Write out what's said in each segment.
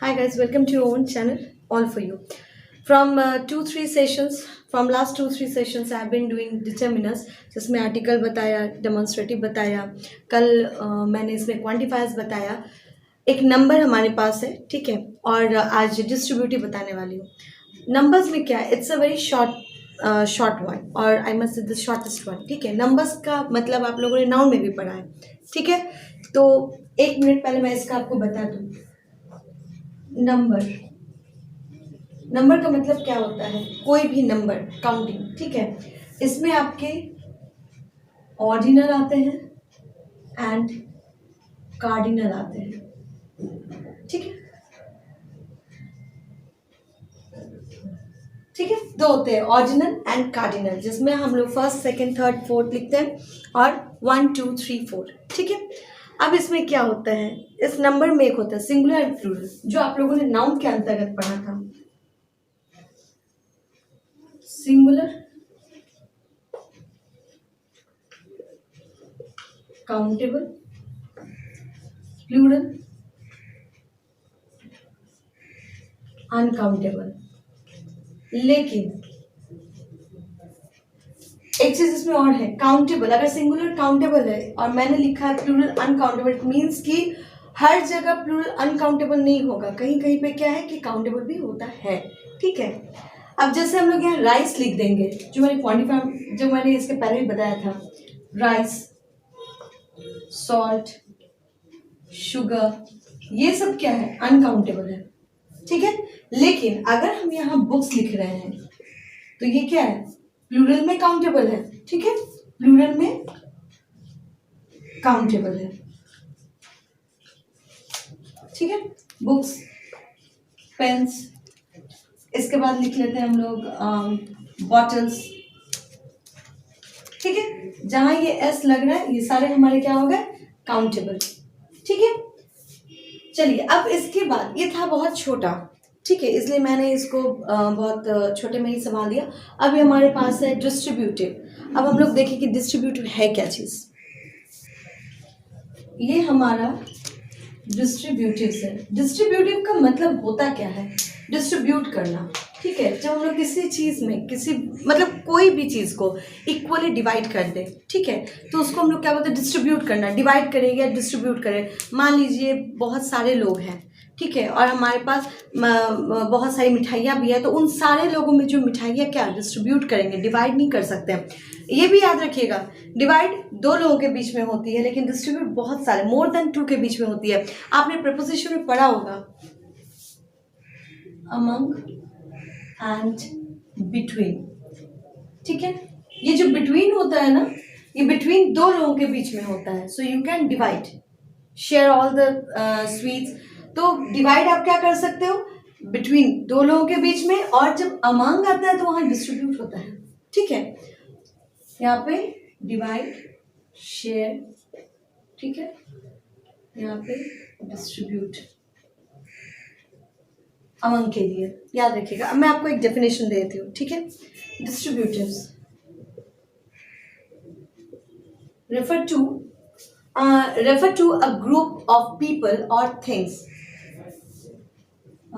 Hi guys, welcome to your own channel, all for you. From 2-3 sessions, from last 2-3 sessions I have been doing determiners, जिसमें article बताया, demonstrative बताया, कल मैंने इसमें quantifiers बताया, एक नंबर हमारे पास है, ठीक है, और आज डिस्ट्रीब्यूटिव बताने वाली हूँ. नंबर्स में क्या है, it's a very short one और I must say the shortest one. ठीक है, नंबर्स का मतलब आप लोगों ने नाउन में भी पढ़ा है. ठीक है, तो 1 मिनट पहले मैं इसका आपको बता दूँ. नंबर नंबर का मतलब क्या होता है, कोई भी नंबर काउंटिंग. ठीक है, इसमें आपके ऑर्डिनल आते हैं एंड कार्डिनल आते हैं. ठीक है, ठीक है, दो होते हैं ऑर्डिनल एंड कार्डिनल, जिसमें हम लोग फर्स्ट सेकंड थर्ड फोर्थ लिखते हैं और 1 2 3 4. ठीक है, अब इसमें क्या होता है, इस नंबर में एक होता है सिंगुलर एंड प्लूरल, जो आप लोगों ने नाउन के अंतर्गत पढ़ा था. Singular, countable, plural, uncountable. लेकिन एक चीज इसमें और है, काउंटेबल. अगर सिंगुलर काउंटेबल है और मैंने लिखा है प्लूरल अनकाउंटेबल, इट मीन्स कि हर जगह प्लूरल अनकाउंटेबल नहीं होगा, कहीं कहीं पे क्या है कि काउंटेबल भी होता है. ठीक है, अब जैसे हम लोग यहाँ राइस लिख देंगे, जो मैंने इसके पहले भी बताया था, राइस, सॉल्ट, शुगर, ये सब क्या है, अनकाउंटेबल है. ठीक है, लेकिन अगर हम यहाँ बुक्स लिख रहे हैं तो ये क्या है, प्लूरल में काउंटेबल है. ठीक है, प्लूरल में काउंटेबल है. ठीक है, बुक्स, पेन्स, इसके बाद लिख लेते हैं हम लोग बॉटल्स. ठीक है, जहां ये एस लग रहा है ये सारे हमारे क्या हो गए, काउंटेबल. ठीक है, चलिए अब इसके बाद ये था बहुत छोटा. ठीक है, इसलिए मैंने इसको बहुत छोटे में ही संभाल दिया. अभी हमारे पास है डिस्ट्रीब्यूटिव. अब हम लोग देखें कि डिस्ट्रीब्यूटिव है क्या चीज. ये हमारा डिस्ट्रीब्यूटिव है. डिस्ट्रीब्यूटिव का मतलब होता क्या है, डिस्ट्रीब्यूट करना. ठीक है, जब हम लोग किसी चीज में मतलब कोई भी चीज को इक्वली डिवाइड कर दे, ठीक है, तो उसको हम लोग क्या बोलते हैं, डिस्ट्रीब्यूट करना. डिवाइड करें या डिस्ट्रीब्यूट करें. मान लीजिए बहुत सारे लोग हैं, ठीक है, और हमारे पास बहुत सारी मिठाइयाँ भी है, तो उन सारे लोगों में जो मिठाइयाँ क्या डिस्ट्रीब्यूट करेंगे, डिवाइड नहीं कर सकते हैं. ये भी याद रखिएगा, डिवाइड 2 लोगों के बीच में होती है, लेकिन डिस्ट्रीब्यूट बहुत सारे, मोर देन 2 के बीच में होती है. आपने प्रीपोजिशन में पढ़ा होगा, अमंग एंड बिटवीन. ठीक है, ये जो बिटवीन होता है ना, ये बिटवीन 2 लोगों के बीच में होता है. So you can divide, share all the sweets. तो डिवाइड आप क्या कर सकते हो, बिटवीन 2 लोगों के बीच में. और जब अमंग आता है तो वहां डिस्ट्रीब्यूट होता है. ठीक है, यहाँ पे डिवाइड, शेयर, ठीक है, यहाँ पे डिस्ट्रीब्यूट अमंग के लिए याद रखिएगा. अब मैं आपको एक डेफिनेशन दे देती हूँ. ठीक है, डिस्ट्रीब्यूटिव्स refer to a group of people or things. A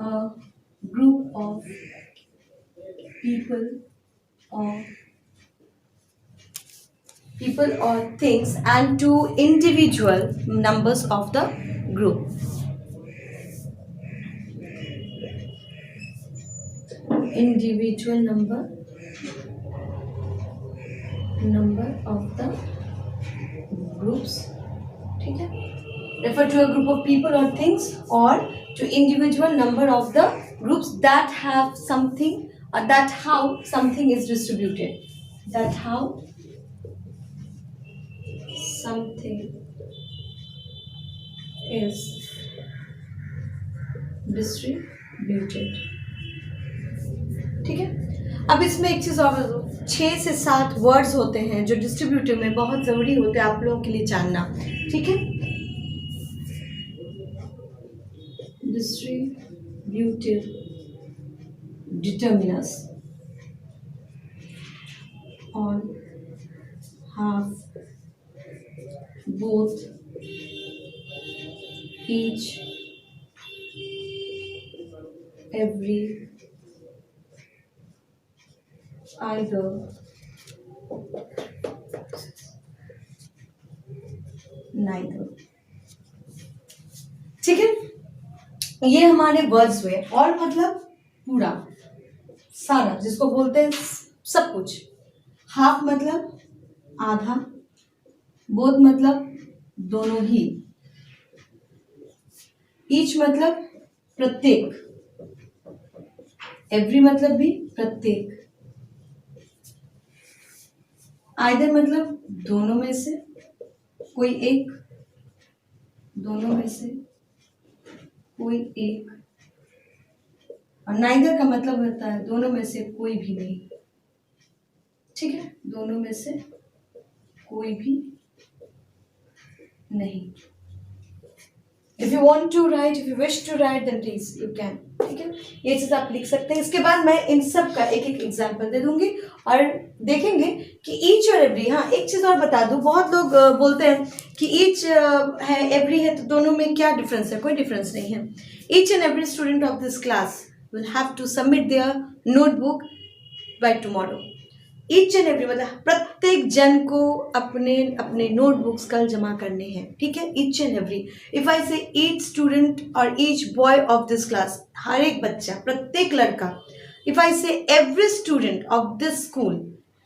group of people or things and to individual numbers of the group. Individual number of the groups. ठीक है, refer to a group of people or things or to individual number of the groups that have something, that how something is distributed. That how something is distributed. ठीक है, अब इसमें एक चीज और बता दो, 6 से 7 वर्ड्स होते हैं जो डिस्ट्रीब्यूटिव में बहुत जरूरी होते हैं आप लोगों के लिए जानना. ठीक है, distributive determiners on half, both, each, every, either, neither. ठीक है, ये हमारे वर्ड्स हुए। और मतलब पूरा सारा, जिसको बोलते हैं सब कुछ। हाफ मतलब आधा, बोथ मतलब दोनों ही, ईच मतलब प्रत्येक, एवरी मतलब भी प्रत्येक, आइदर मतलब दोनों में से कोई एक, दोनों में से कोई एक, और नाइदर का मतलब होता है दोनों में से कोई भी नहीं। ठीक है, दोनों में से कोई भी नहीं। If you want to write, if you wish to write, then please you can. ठीक है, ये चीज आप लिख सकते हैं। इसके बाद मैं इन सब का एक एक एग्जाम्पल दे दूंगी और देखेंगे कि ईच और एवरी। हाँ, एक चीज और बता दूं, बहुत लोग बोलते हैं कि ईच है एवरी है तो दोनों में क्या डिफरेंस है। कोई डिफरेंस नहीं है। Each and every student of this class will have to submit their notebook by tomorrow. Each and every मतलब प्रत्येक जन को अपने अपने नोटबुक्स कल जमा करने हैं। ठीक है, each and every. If I say each student or each boy of this class, हर एक बच्चा, प्रत्येक लड़का। If I say every student of this school,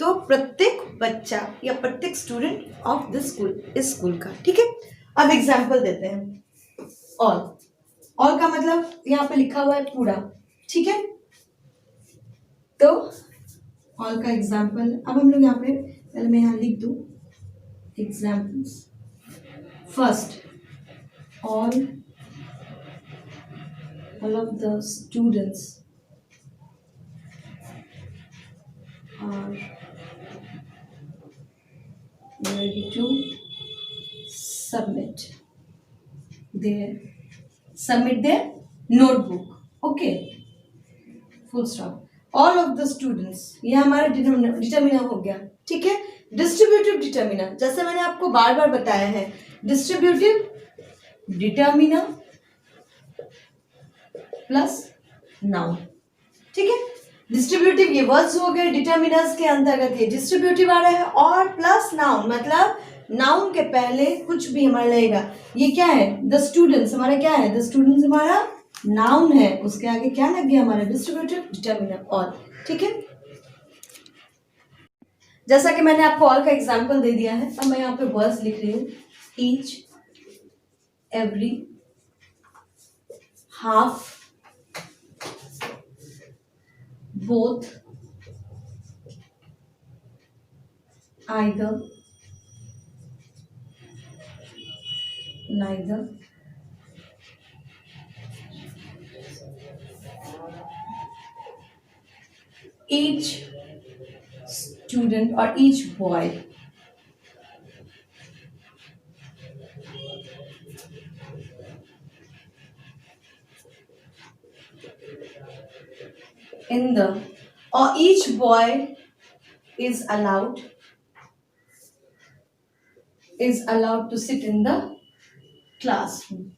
तो प्रत्येक बच्चा या प्रत्येक स्टूडेंट ऑफ दिस स्कूल, इस स्कूल का। ठीक है, अब एग्जाम्पल देते हैं। ऑल का मतलब यहाँ पे लिखा हुआ है पूरा। ठीक है, तो ऑल का एग्जाम्पल, अब हम लोग यहाँ पे, पहले मैं यहाँ लिख दूँ examples. First, all of the students are ready to submit their notebook. Okay, full stop. All of the students, ये हमारा डिटर्मिनर हो गया। ठीक है, डिस्ट्रीब्यूटिव डिटर्मिनर, जैसे मैंने आपको बार बार बताया है, डिस्ट्रीब्यूटिव डिटर्मिनर प्लस नाउन। ठीक है, डिस्ट्रीब्यूटिव ये वर्ड्स हो गए, डिटर्मिनर्स के अंतर्गत ये डिस्ट्रीब्यूटिव आ रहा है, और प्लस नाउन मतलब नाउन के पहले कुछ भी हमारा लगेगा। ये क्या है, द स्टूडेंट्स हमारा क्या है, द स्टूडेंट्स हमारा नाउन है, उसके आगे क्या लग गया हमारा डिस्ट्रीब्यूटिव डिटर्मिनर ऑल। ठीक है, जैसा कि मैंने आपको ऑल का एग्जांपल दे दिया है, अब मैं यहाँ पे वर्ड्स लिख रही हूँ। Each, every, half, both, either, neither, each student or each boy, in the, or each boy is allowed to sit in the classroom.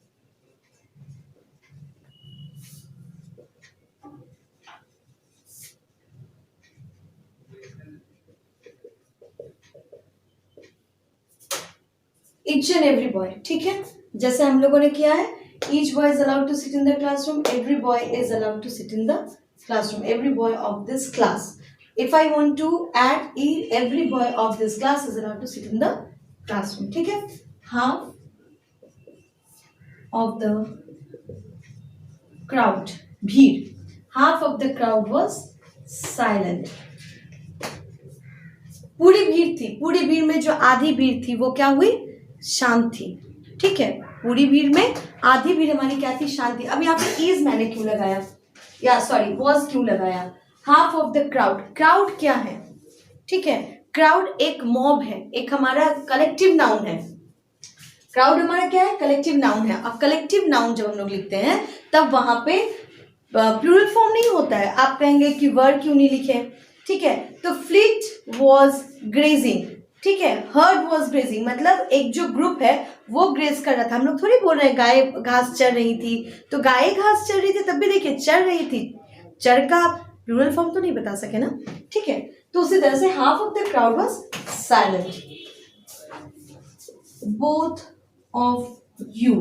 Each and every boy, ठीक है, जैसे हम लोगों ने किया है, each boy is allowed to sit in the classroom, every boy is allowed to sit in the classroom, every boy of this class. If I want to add every boy of this class is allowed to sit in the classroom. ठीक है, half of the crowd, भीड़, half of the crowd was silent. पूरी भीड़ थी, पूरी भीड़ में जो आधी भीड़ थी वो क्या हुई, शांत थी। ठीक है, पूरी भीड़ में आधी भीड़ हमारी क्या थी, शांत थी। अब यहाँ पे इज मैंने क्यों लगाया, या सॉरी वॉज क्यों लगाया। Half of the crowd, crowd क्या है, ठीक है, क्राउड एक मॉब है, एक हमारा कलेक्टिव नाउन है। क्राउड हमारा क्या है, कलेक्टिव नाउन है। अब कलेक्टिव नाउन जब हम लोग लिखते हैं तब वहां पे प्लूरल फॉर्म नहीं होता है। आप कहेंगे कि वर्ड क्यों नहीं लिखे, ठीक है, तो फ्लीट वॉज ग्रेजिंग, ठीक है। हर्ड वॉज ग्रेजिंग मतलब एक जो ग्रुप है वो ग्रेज कर रहा था। हम लोग थोड़ी बोल रहे हैं गाय घास चर रही थी, तो गाय घास चर रही थी तब भी देखिए चर रही थी, चर का प्लूरल फॉर्म तो नहीं बता सके ना, ठीक है। तो उसी तरह से half of the crowd was silent, both of you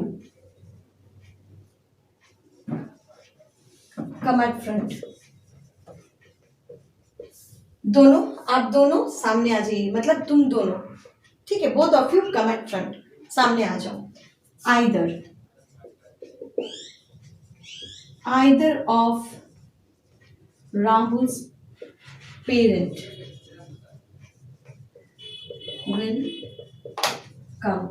come at front, दोनों, आप दोनों सामने आ जाइए, मतलब तुम दोनों, ठीक है। Both of you come at front, सामने आ जाओ। Either of Rahul's parent will come,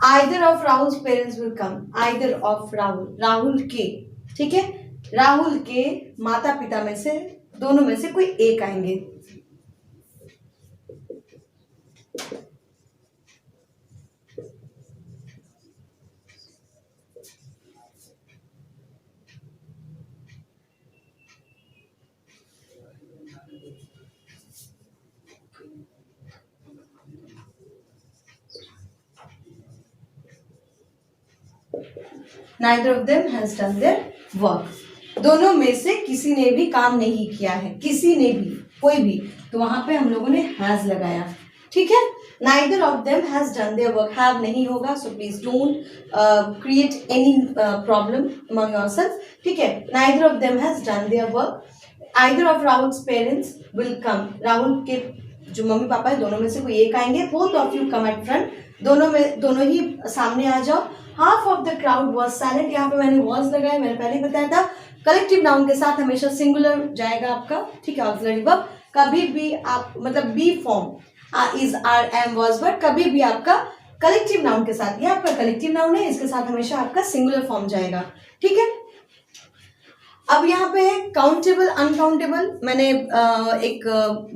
either of Rahul's parents will come, either of Rahul, Rahul के, ठीक है, राहुल के माता पिता में से दोनों में से कोई एक आएंगे। Neither of them has done their work. दोनों में से किसी ने भी काम नहीं किया है, किसी ने भी, कोई भी, तो वहां पे हम लोगों ने हैज लगाया, ठीक है। Neither of them has done their work, have नहीं होगा, so please don't create any problem among yourself, ठीक है। Neither of them has done their work. Either of Rahul's parents will come, Rahul के जो मम्मी पापा है दोनों में से कोई एक आएंगे। Both of you come at front, दोनों ही सामने आ जाओ। Half of the crowd was silent, यहाँ पे मैंने वॉज लगाया, मैंने पहले ही बताया था। कलेक्टिव नाउन के साथ हमेशा सिंगुलर जाएगा आपका, ठीक है, ऑक्सिलरी वर्ब। कभी भी आप मतलब B form is R M was, but कभी भी आपका कलेक्टिव नाउन के साथ, ये आपका कलेक्टिव नाउन है, इसके साथ हमेशा आपका सिंगुलर फॉर्म जाएगा, ठीक है। अब यहाँ पे काउंटेबल अनकाउंटेबल मैंने एक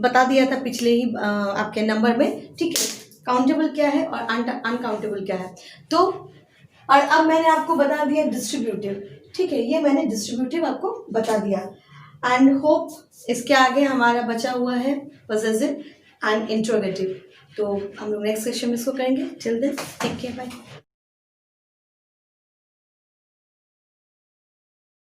बता दिया था पिछले ही आपके नंबर में, ठीक है। काउंटेबल क्या है और अनकाउंटेबल क्या है, तो और अब मैंने आपको बता दिया डिस्ट्रीब्यूटिव, ठीक है, ये मैंने डिस्ट्रीब्यूटिव आपको बता दिया। एंड होप इसके आगे हमारा बचा हुआ है पॉसेसिव एंड इंट्रोगेटिव, तो हम लोग नेक्स्ट सेशन में इसको करेंगे। Till then take care, bye.